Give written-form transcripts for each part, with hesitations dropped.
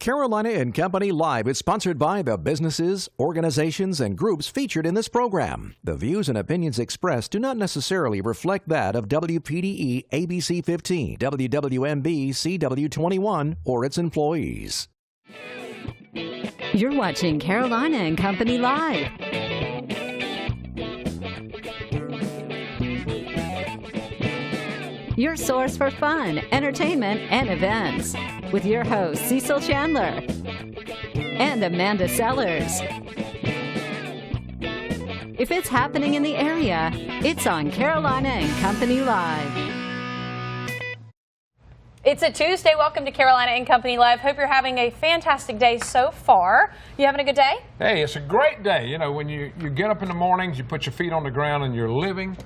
Carolina and Company Live is sponsored by the businesses, organizations, and groups featured in this program. The views and opinions expressed do not necessarily reflect that of WPDE ABC 15, WWMB CW21, or its employees. You're watching Carolina and Company Live. Your source for fun, entertainment, and events. With your hosts, Cecil Chandler and Amanda Sellers. If it's happening in the area, it's on Carolina and Company Live. It's a Tuesday. Welcome to Carolina and Company Live. Hope you're having a fantastic day so far. You having a good day? Hey, it's a great day. You know, when you get up in the mornings, you put your feet on the ground and you're living,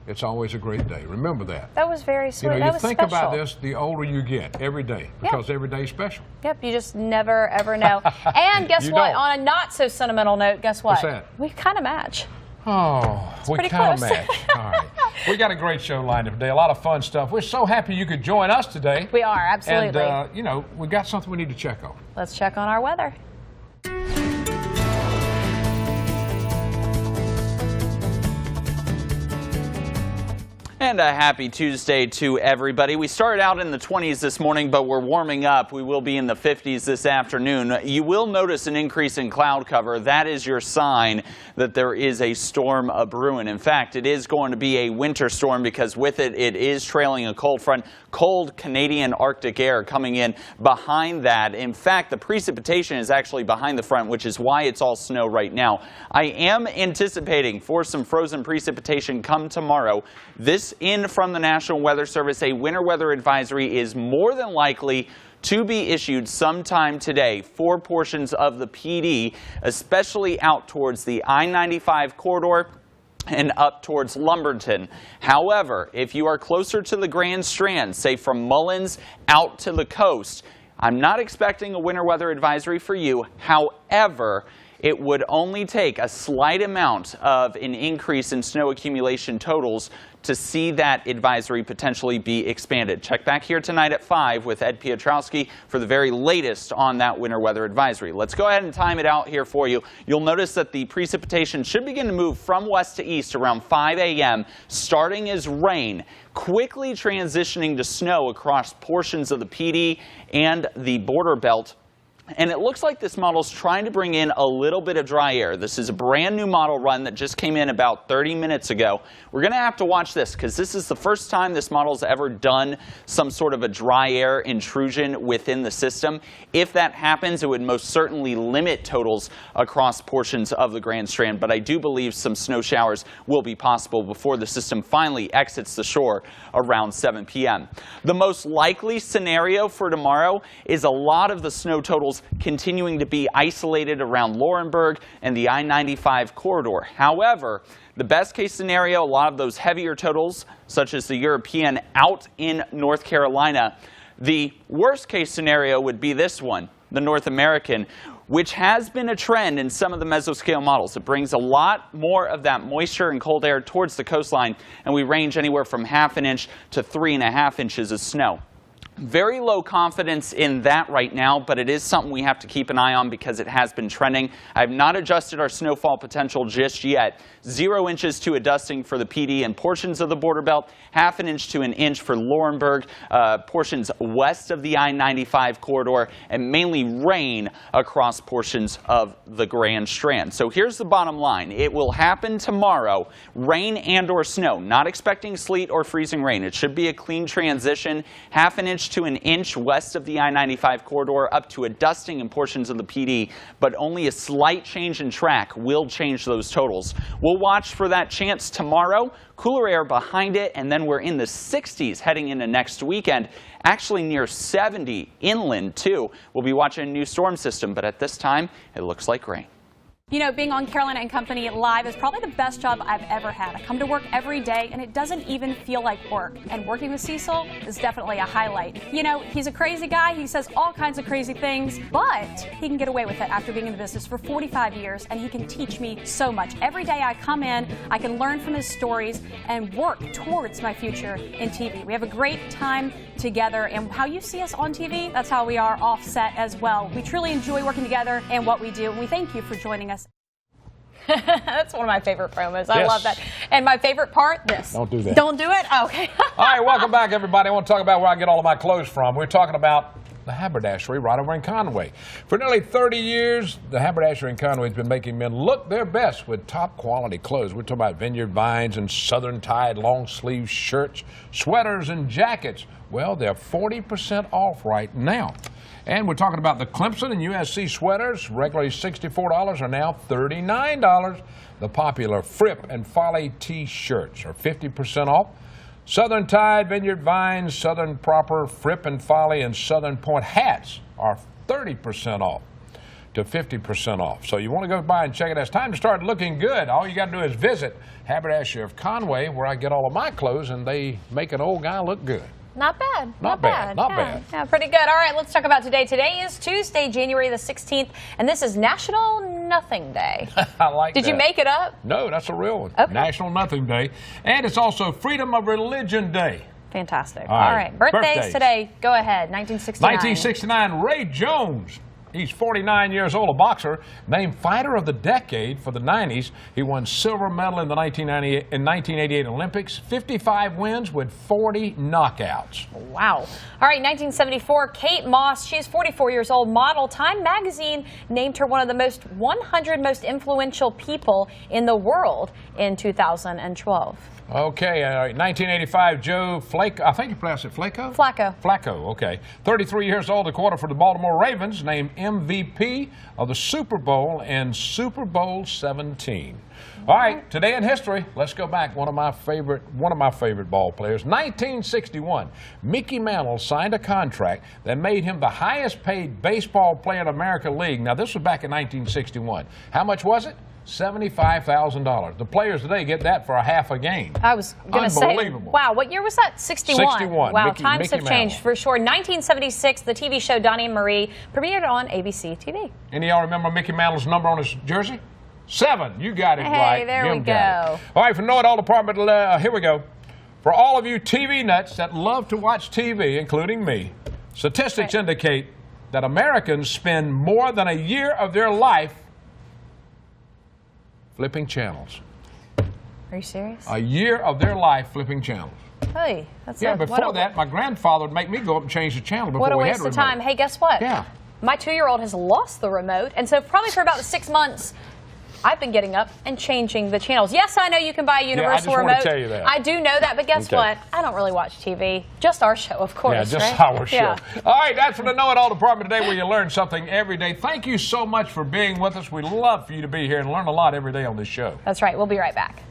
it's always a great day. Remember that. That was very sweet. You know, that you was think special. about this, the older you get every day, because every day is special. Yep, you just never, ever know. And guess what? Don't. On a not so sentimental note, guess what? What's that? We kind of match. Oh, we pretty kind of close. match. All right. We got a great show lined up today, a lot of fun stuff. We're so happy you could join us today. We are, absolutely. And, you know, we got something we need to check on. Let's check on our weather. And a happy Tuesday to everybody. We started out in the 20s this morning, but we're warming up. We will be in the 50s this afternoon. You will notice an increase in cloud cover. That is your sign that there is a storm brewing. In fact, it is going to be a winter storm because with it, it is trailing a cold front. Cold Canadian Arctic air coming in behind that. In fact, the precipitation is actually behind the front, which is why it's all snow right now. I am anticipating for some frozen precipitation come tomorrow. This in from the National Weather Service, a winter weather advisory is more than likely to be issued sometime today for portions of the PD, especially out towards the I-95 corridor and up towards Lumberton. However, if you are closer to the Grand Strand, say from Mullins out to the coast, I'm not expecting a winter weather advisory for you. However, it would only take a slight amount of an increase in snow accumulation totals to see that advisory potentially be expanded. Check back here tonight at 5 with Ed Piotrowski for the very latest on that winter weather advisory. Let's go ahead and time it out here for you. You'll notice that the precipitation should begin to move from west to east around 5 a.m., starting as rain, quickly transitioning to snow across portions of the PD and the border belt. And it looks like this model is trying to bring in a little bit of dry air. This is a brand new model run that just came in about 30 minutes ago. We're going to have to watch this because this is the first time this model's ever done some sort of a dry air intrusion within the system. If that happens, it would most certainly limit totals across portions of the Grand Strand. But I do believe some snow showers will be possible before the system finally exits the shore around 7 p.m. The most likely scenario for tomorrow is a lot of the snow totals continuing to be isolated around Laurinburg and the I-95 corridor. However, the best case scenario, a lot of those heavier totals, such as the European out in North Carolina. The worst case scenario would be this one, the North American, which has been a trend in some of the mesoscale models. It brings a lot more of that moisture and cold air towards the coastline, and we range anywhere from ½ an inch to 3½ inches of snow. Very low confidence in that right now, but it is something we have to keep an eye on because it has been trending. I have not adjusted our snowfall potential just yet. 0 inches to a dusting for the PD and portions of the border belt, ½ an inch to an inch for Laurinburg, portions west of the I-95 corridor, and mainly rain across portions of the Grand Strand. So here's the bottom line. It will happen tomorrow, rain and or snow. Not expecting sleet or freezing rain. It should be a clean transition, ½ an inch to an inch west of the I-95 corridor, up to a dusting in portions of the PD, but only a slight change in track will change those totals. We'll watch for that chance tomorrow. Cooler air behind it, and then we're in the 60s heading into next weekend. Actually near 70 inland too. We'll be watching a new storm system, but at this time, it looks like rain. You know, being on Carolina and Company Live is probably the best job I've ever had. I come to work every day and it doesn't even feel like work. And working with Cecil is definitely a highlight. You know, he's a crazy guy. He says all kinds of crazy things, but he can get away with it after being in the business for 45 years, and he can teach me so much. Every day I come in, I can learn from his stories and work towards my future in TV. We have a great time together, and how you see us on TV, that's how we are off set as well. We truly enjoy working together and what we do, and we thank you for joining us. That's one of my favorite promos. I love that. And my favorite part, this. Don't do that. Don't do it? Oh, okay. All right, welcome back, everybody. I want to talk about where I get all of my clothes from. We're talking about the haberdashery right over in Conway. For nearly 30 years, the haberdashery in Conway has been making men look their best with top quality clothes. We're talking about Vineyard Vines and Southern Tide long sleeve shirts, sweaters, and jackets. Well, they're 40% off right now. And we're talking about the Clemson and USC sweaters, regularly $64, are now $39. The popular Fripp and Folly t-shirts are 50% off. Southern Tide, Vineyard Vines, Southern Proper, Fripp and Folly, and Southern Point hats are 30% off to 50% off. So you want to go by and check it out. It's time to start looking good. All you got to do is visit Haberdashery of Conway, where I get all of my clothes, and they make an old guy look good. Not bad. Not bad. Not bad. Yeah, pretty good. All right, let's talk about today. Today is Tuesday, January the 16th, and this is National Nothing Day. I like that. Did you make it up? No, that's a real one. Okay. National Nothing Day. And it's also Freedom of Religion Day. Fantastic. All right. Birthdays today. Go ahead. 1969. 1969, Ray Jones. He's 49 years old, a boxer, named Fighter of the Decade for the 90s. He won silver medal in the 1988 Olympics, 55 wins with 40 knockouts. Wow. All right, 1974, Kate Moss. She's 44 years old, model. Time magazine named her one of the 100 most influential people in the world in 2012. Okay, 1985, Joe Flacco, I think you pronounced it Flacco? Flacco. Flacco, okay. 33 years old, a quarter for the Baltimore Ravens, named MVP of the Super Bowl in Super Bowl 17. All right, today in history, let's go back. One of my favorite ball players. 1961, Mickey Mantle signed a contract that made him the highest paid baseball player in the American League. Now, this was back in 1961. How much was it? $75,000. The players today get that for a half a game. I was going to say, unbelievable. Wow, what year was that? 61. 61. Wow, Mickey times have changed Mantle. for sure. 1976, the TV show Donnie and Marie premiered on ABC TV. Any of y'all remember Mickey Mantle's number on his jersey? 7. You got it right. Hey, there Jim we got go. it. All right, for Know It All Department, here we go. For all of you TV nuts that love to watch TV, including me, statistics indicate that Americans spend more than a year of their life flipping channels. Are you serious? A year of their life flipping channels. Hey, that's before that, my grandfather would make me go up and change the channel before what a we waste had a of remote. time. Hey, guess what? Yeah. My 2-year-old has lost the remote, and so probably for about 6 months, I've been getting up and changing the channels. Yes, I know you can buy a universal remote. I just want to tell you that. I do know that, but guess what? I don't really watch TV. Just our show, of course. Yeah, just right? our show. Yeah. All right, that's from the Know It All Department today, where you learn something every day. Thank you so much for being with us. We love for you to be here and learn a lot every day on this show. That's right. We'll be right back.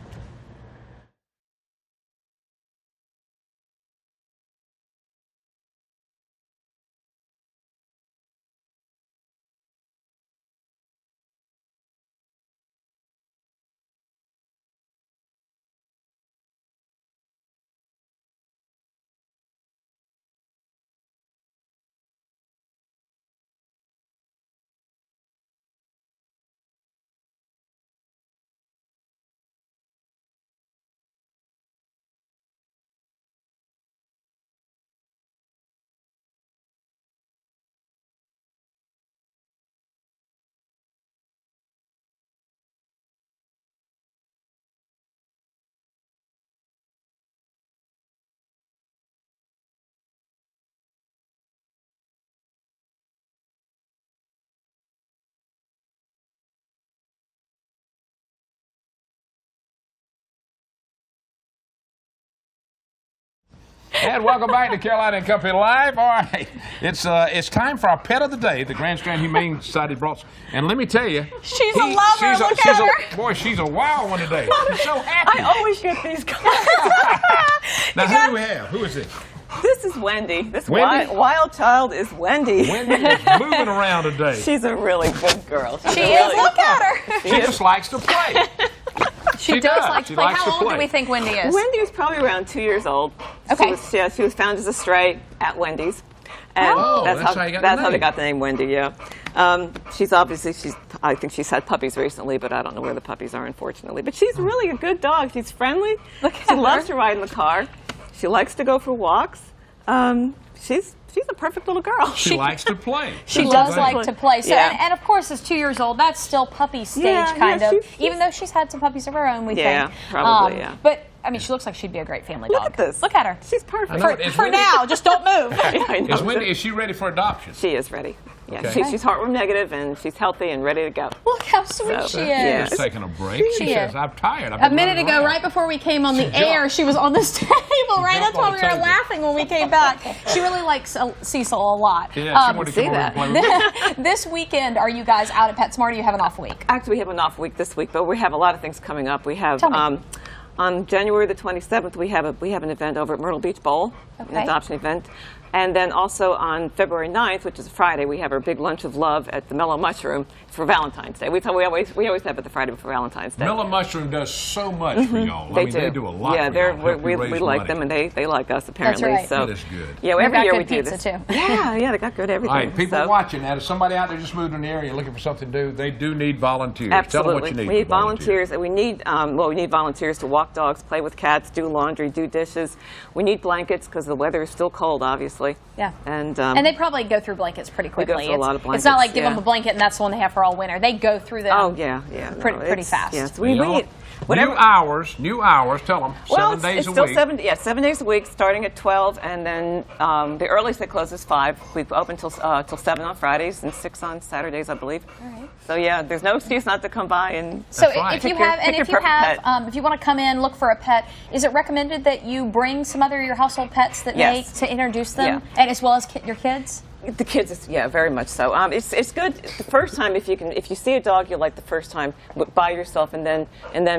And welcome back to Carolina and Company Live. All right, it's time for our pet of the day. The Grand Strand Humane Society brought us. And let me tell you, She's a lover. Look at her. Boy, she's a wild one today. She's so happy. I always get these calls. Now, who do we have? Who is this? This This is Wendy. This Wendy? wild child is Wendy. Wendy is moving around today. She's a really good girl. She is. Look at her. She just likes to play. She does like to She play. likes How to old do play. we think Wendy is? Wendy was probably around 2 years old. Okay. She was found as a stray at Wendy's. And Oh, that's how you got the that's how they name. got the name Wendy, yeah. I think she's had puppies recently, but I don't know where the puppies are, unfortunately. But she's really a good dog. She's friendly. She loves to ride in the car. She likes to go for walks. She's a perfect little girl. She likes to play. She That's does the thing. like to play. So, Yeah. and of course, as 2 years old, that's still puppy stage kind of. Even though she's had some puppies of her own, we think. Yeah, probably, yeah. But I mean, she looks like she'd be a great family dog. Look at this. Look at her. She's perfect. I know. Is For Wendy- now, just don't move. I know. Is she ready for adoption? She is ready. Yeah, Okay. she's heartworm negative, and she's healthy and ready to go. Look how sweet So, she is. yeah. She's taking a break. She She says, is. I'm tired. I've A been minute running ago, around." right before we came on the jumped. air, she was on this table, right? jumped That's why on we the were table. laughing when we came back. She really likes Cecil a lot. Yeah, she wanted to see come over and that. play with me. This weekend, are you guys out at PetSmart or do you have an off week? Actually, we have an off week this week, but we have a lot of things coming up. We have Tell me. on January the 27th, we have an event over at Myrtle Beach Bowl, an Okay. adoption event. And then also on February 9th, which is a Friday, we have our big lunch of love at the Mellow Mushroom for Valentine's Day. We always have it the Friday before Valentine's Day. Mellow Mushroom does so much for y'all. They I mean, do. they do a lot Yeah, for y'all. Help we you raise like money. them, and they like us apparently. right. So That is good. yeah, They've every got year good we do pizza, this. too. Yeah, they got good everything. All right, people So- watching, now, there's somebody out there just moved in the area looking for something to do. They do need volunteers. Tell them Absolutely. what you need. We need for volunteers. volunteers, and we need volunteers to walk dogs, play with cats, do laundry, do dishes. We need blankets because the weather is still cold, obviously. Yeah. And they probably go through blankets pretty We go quickly. through a lot of It's not blankets, like give them yeah. a blanket and that's the one they have for all winter. They go through them. oh yeah, Pretty it's- fast. Yes, And y'all- whatever. New hours, tell them, Well, 7 days it's a still week. 7 days a week, starting at 12, and then the earliest they close is 5. We open till 7 on Fridays and 6 on Saturdays, I believe. All right. So yeah, there's no excuse not to come by and. So That's right. if you Pick your- have, and pick if your you perfect have, if you want to come in, look for a pet, is it recommended that you bring some other of your household pets that Yes. to introduce them, Yeah. and as well as your kids? The kids, yeah, very much so. It's good the first time if you see a dog you like the first time by yourself, and then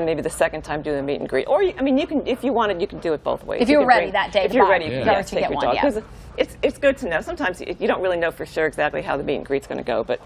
maybe the second time do the meet and greet. Or you can, if you wanted, you can do it both ways. If You you're can ready that day if to you're buy- ready, Yeah. yeah, to take get your one, dog. yeah. 'Cause it's good to know. Sometimes you don't really know for sure exactly how the meet and greet's going to go, but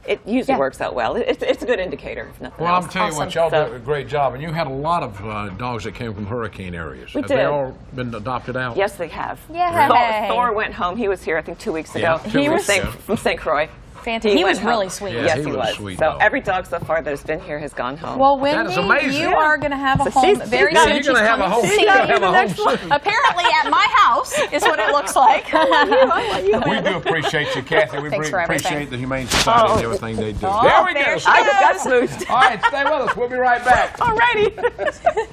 it usually Yeah. works out well. It's a good indicator, if nothing Well, else. I'm telling you what, Awesome. y'all do a great job. And you had a lot of dogs that came from hurricane areas. We Have they did. all been adopted out? Yes, they have. Yay. Thor went home. He was here, I think, 2 weeks Yeah, ago. 2 He weeks was ago. from St. Croix. Fantastic. He was went really home. sweet. Yeah, Yes, he he was a was. sweet So dog. every dog so far that has been here has gone home. Well, That is Wendy, amazing. you Yeah. are going to have a So home she's- very she's soon. gonna- She's You're going to have a coming home. to see You're going to you. have a home soon. Apparently at my house is what it looks like. We do appreciate you, Kathy. We Thanks for everything. appreciate the Humane Society and everything they do. Oh, there we there go. she I just got goes. smooched. All right, stay with us. We'll be right back. Alrighty.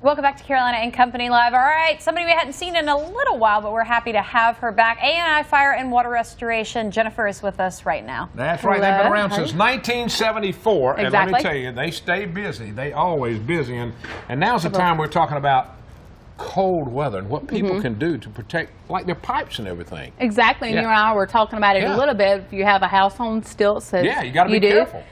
Welcome back to Carolina and Company Live. All right, somebody we hadn't seen in a little while, but we're happy to have her back. A&I Fire and Water Restoration. Jennifer is with us right now. That's right. They've been around since 1974. Exactly. And let me tell you, they stay busy. They always busy. And now's the time we're talking about cold weather and what people can do to protect, like their pipes and everything. Exactly. And you and I were talking about it a little bit. If you have a house on stilts, you got to be careful.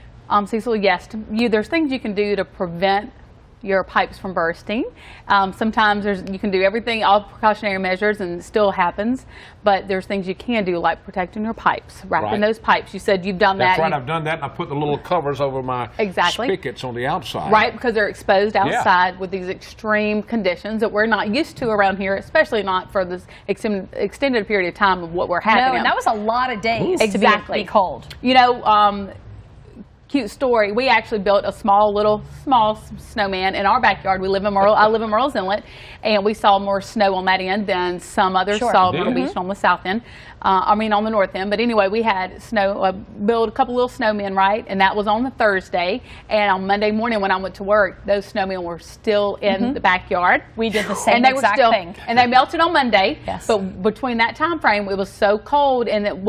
Cecil, yes, there's things you can do to prevent your pipes from bursting. Sometimes you can do everything, all precautionary measures, and it still happens. But there's things you can do, like protecting your pipes, wrapping those pipes. You said you've done that. That's right, I've done that, and I put the little covers over my spigots on the outside. Right, because they're exposed outside with these extreme conditions that we're not used to around here, especially not for this extended period of time of what we're having. No, and that was a lot of days to be cold. You know, cute story. We actually built a small snowman in our backyard. We live in Myrtle. I live in Myrtle's Inlet, and we saw more snow on that end than some others saw Myrtle Beach on the south end. On the north end. But anyway, we had snow. Built a couple little snowmen, right? And that was on the Thursday. And on Monday morning when I went to work, those snowmen were still in the backyard. We did the same exact thing. And they melted on Monday. Yes. But between that time frame, it was so cold, and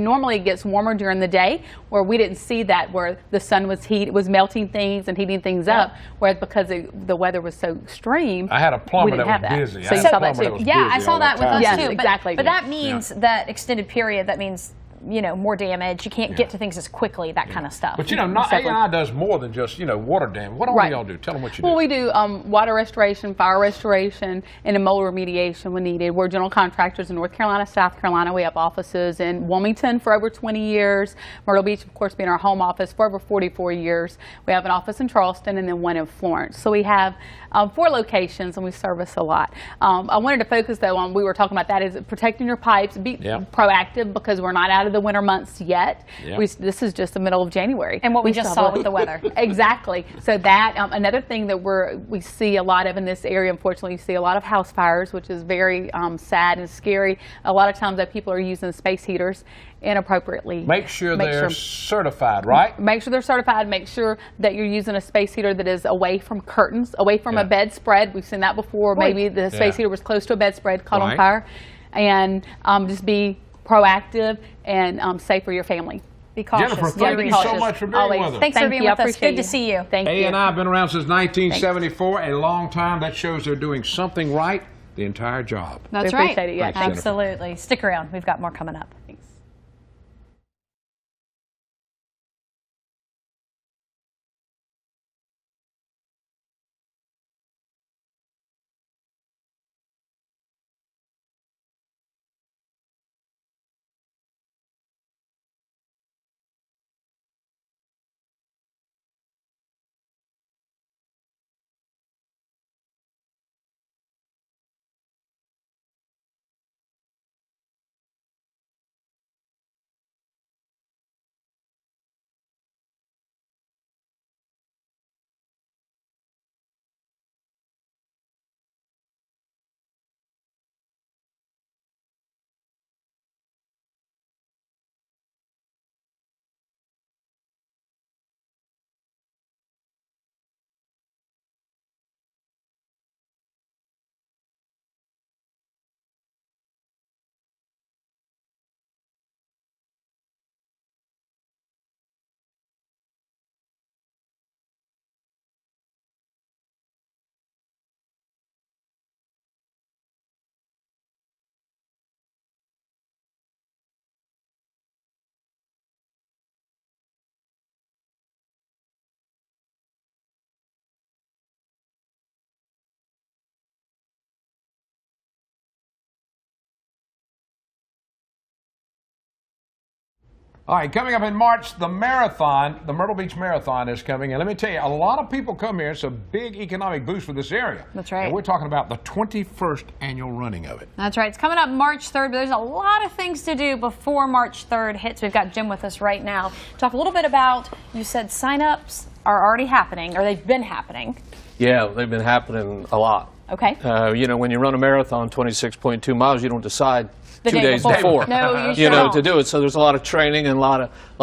normally it gets warmer during the day, where we didn't see that, where the sun was melting things and heating things up, whereas because the weather was so extreme, I had a plumber that was busy. So you saw that too. Yeah, I saw that with us too. Exactly. But that means that extended period, that means, you know, more damage. You can't get to things as quickly, that kind of stuff. But, you know, A&I does more than just, water damage. What all do y'all do? Tell them what you do. Well, we do water restoration, fire restoration, and mold remediation when needed. We're general contractors in North Carolina, South Carolina. We have offices in Wilmington for over 20 years. Myrtle Beach, of course, being our home office for over 44 years. We have an office in Charleston and then one in Florence. So we have 4 locations, and we service a lot. I wanted to focus, though, on, we were talking about that, is protecting your pipes. Be proactive, because we're not out of the winter months yet. This is just the middle of January. And what we just saw with the weather. Exactly. So that, another thing that we see a lot of in this area, unfortunately, you see a lot of house fires, which is very sad and scary. A lot of times that people are using space heaters inappropriately. Make sure they're certified, right? Make sure they're certified. Make sure that you're using a space heater that is away from curtains, away from a bedspread. We've seen that before. Maybe the space heater was close to a bedspread, caught on fire. And just be proactive and safe for your family. Be cautious. Jennifer, thank you so much for being with us. Thanks for being with us. Good to see you. Thank you. A&I have been around since 1974, a long time. That shows they're doing something right the entire job. That's right. Appreciate it. Yes. Absolutely. Stick around. We've got more coming up. Thanks. All right, coming up in March, the marathon, the Myrtle Beach Marathon is coming. And let me tell you, a lot of people come here. It's a big economic boost for this area. That's right. And we're talking about the 21st annual running of it. That's right. It's coming up March 3rd, but there's a lot of things to do before March 3rd hits. We've got Jim with us right now. Talk a little bit about, you said sign-ups are already happening, or they've been happening. Yeah, they've been happening a lot. Okay. You know, when you run a marathon, 26.2 miles, you don't decide the 2 days before. No, you know, to do it. So there's a lot of training and a lot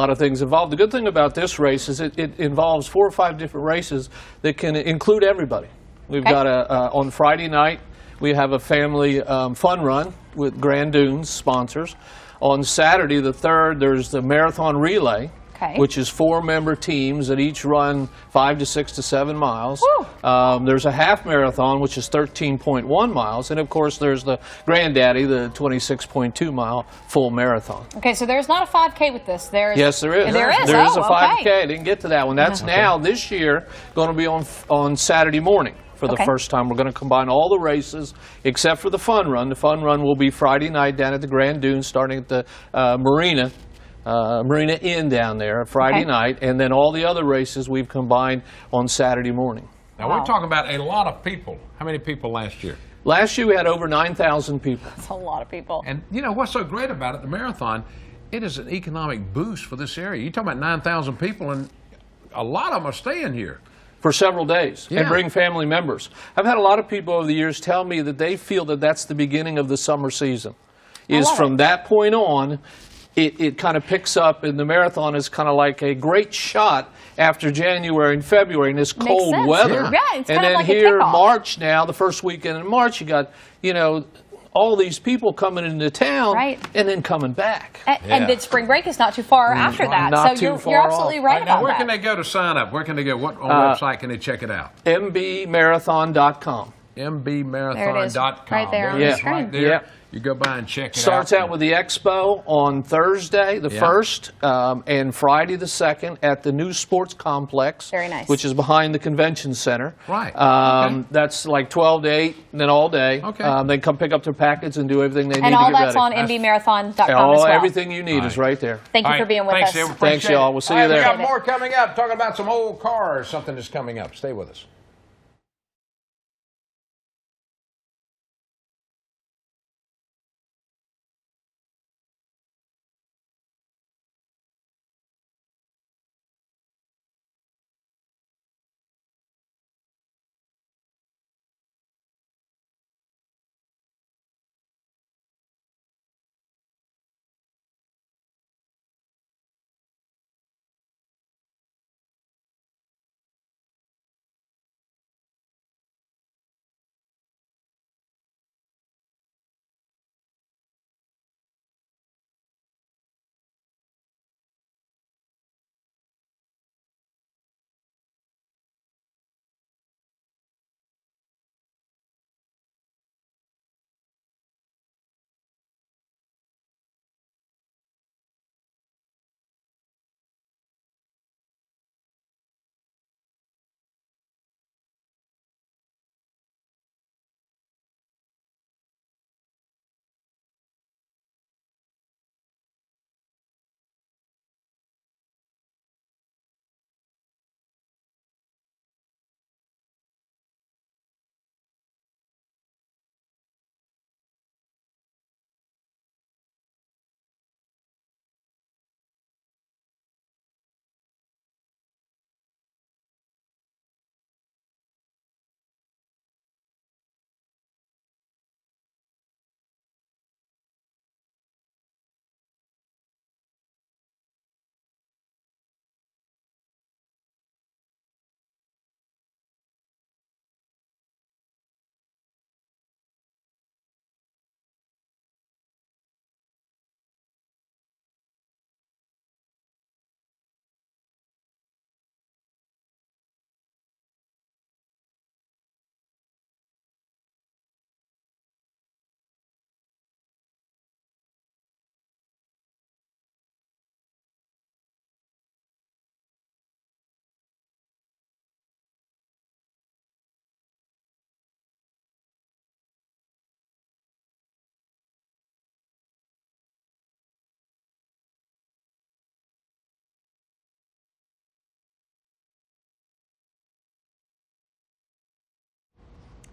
of things involved. The good thing about this race is it involves 4 or 5 different races that can include everybody. We've got on Friday night, we have a family fun run with Grand Dunes sponsors. On Saturday, the 3rd, there's the marathon relay, which is 4-member teams that each run 5 to 6 to 7 miles. There's a half marathon, which is 13.1 miles. And, of course, there's the granddaddy, the 26.2-mile full marathon. Okay, so there's not a 5K with this. Yes, there is. There is? There is a Oh, 5K. okay. I didn't get to that one. That's now, this year, going to be on Saturday morning. For the first time, we're going to combine all the races except for the fun run. The fun run will be Friday night down at the Grand Dunes, starting at the Marina Inn down there Friday night, and then all the other races we've combined on Saturday morning. Now, we're talking about a lot of people. How many people last year? Last year we had over 9,000 people. That's a lot of people. And you know what's so great about it, the marathon, it is an economic boost for this area. You're talking about 9,000 people, and a lot of them are staying here. For several days and bring family members. I've had a lot of people over the years tell me that they feel that that's the beginning of the summer season. Is from that point on, it kind of picks up, and the marathon is kind of like a great shot after January and February in this cold weather. Yeah, it's and kind of then like here, a kickoff. March now, the first weekend in March, you got, you know, all these people coming into town and then coming back. And then spring break is not too far after that. Not So too you're far absolutely off. right Now, about where that. can they go to sign up? Where can they go? What website can they check it out? mbmarathon.com. mbmarathon.com. Right there on There it the is, right screen. there. You go by and check it Starts out. out with the expo on Thursday, the 1st, and Friday the 2nd at the new sports complex. Very nice. Which is behind the convention center. Right. That's like 12 to 8, and then all day. Okay. They come pick up their packets and do everything they need And to all get that's ready. on mbmarathon.com as well. Everything you need is right there. Thank you for being with us. Sid, we Thanks, appreciate y'all. it. We'll see All you right, there. We got more coming up. Talking about some old cars, something that's coming up. Stay with us.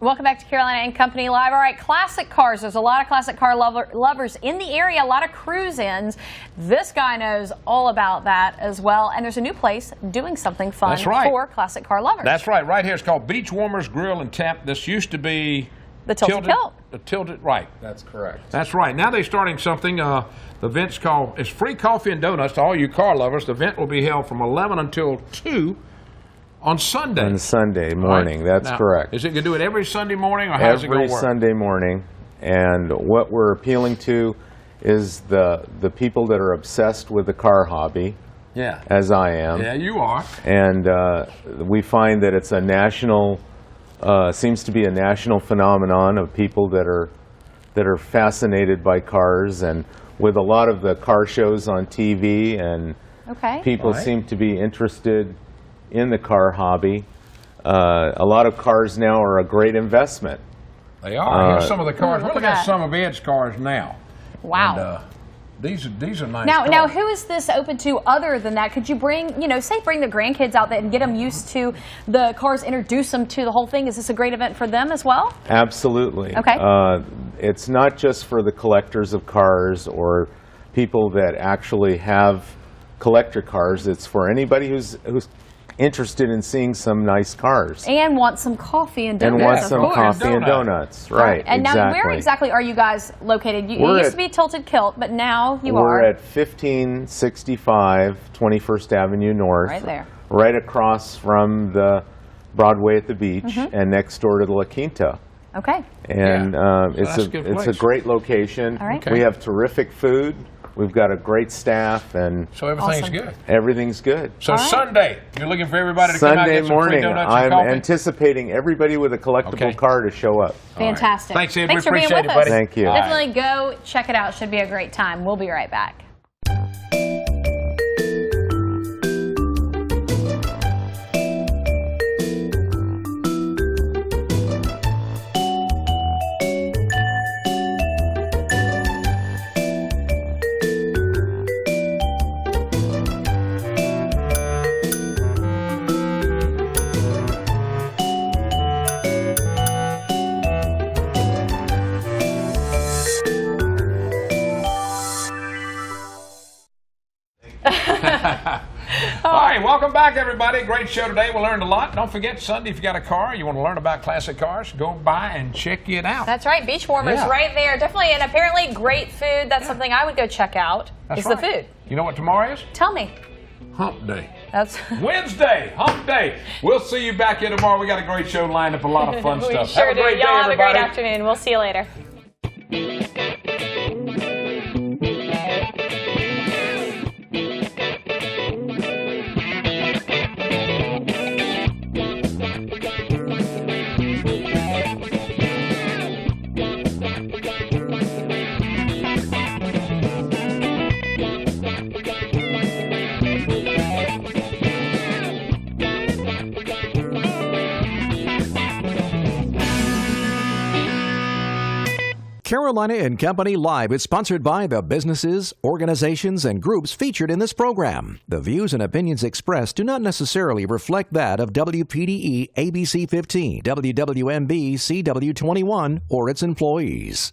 Welcome back to Carolina and Company Live. All right, classic cars. There's a lot of classic car lovers in the area, a lot of cruise-ins. This guy knows all about that as well. And there's a new place doing something fun for classic car lovers. That's right. Right here, it's called Beach Warmers Grill and Temp. This used to be the Tilted Kilt. The Tilted, right. That's correct. That's right. Now they're starting something. The event's called, it's free coffee and donuts to all you car lovers. The event will be held from 11 until 2 On Sunday? On Sunday morning, that's now, correct. Is it going to do it every Sunday morning, or how does it go Every work? Sunday morning. And what we're appealing to is the people that are obsessed with the car hobby, Yeah. as I am. Yeah, you are. And we find that it's a national, seems to be a national phenomenon of people that are fascinated by cars, and with a lot of the car shows on TV, and people seem to be interested in the car hobby. A lot of cars now are a great investment. They are. Here's some of the cars. We're looking at some of Ed's cars now. Wow. And, these are nice Now, cars. who is this open to other than that? Could you bring, say bring the grandkids out there and get them used to the cars, introduce them to the whole thing? Is this a great event for them as well? Absolutely. Okay. It's not just for the collectors of cars or people that actually have collector cars. It's for anybody who's interested in seeing some nice cars. And want some coffee and donuts. And want of some course. coffee and donuts. Right, And exactly. now, where exactly are you guys located? You We're used at- to be Tilted Kilt, but now you are. We're at 1565 21st Avenue North. Right there. Right across from the Broadway at the beach, and next door to the La Quinta. Okay. And that's a good it's a place. great location. All right. We have terrific food. We've got a great staff, and So everything's good. everything's good. So Sunday, you're looking for everybody to come out Sunday and get some free morning, donuts I'm and coffee? anticipating everybody with a collectible car to show up. Fantastic. Thanks, Ed. Thanks We for being appreciate with it, buddy. us. Thank you. Definitely go check it out. Should be a great time. We'll be right back. All right, welcome back, everybody. Great show today. We learned a lot. Don't forget, Sunday, if you got a car, you want to learn about classic cars, go by and check it out. That's right. Beach warmers right there. Definitely. And apparently great food. That's something I would go check out. That's the right. food. You know what tomorrow is? Tell me. Hump Day. That's Wednesday, Hump Day. We'll see you back here tomorrow. We got a great show lined up, a lot of fun we stuff. sure Have a do. great day, Y'all have a everybody. great afternoon. We'll see you later. Carolina and Company Live is sponsored by the businesses, organizations, and groups featured in this program. The views and opinions expressed do not necessarily reflect that of WPDE ABC 15, WWMB CW 21, or its employees.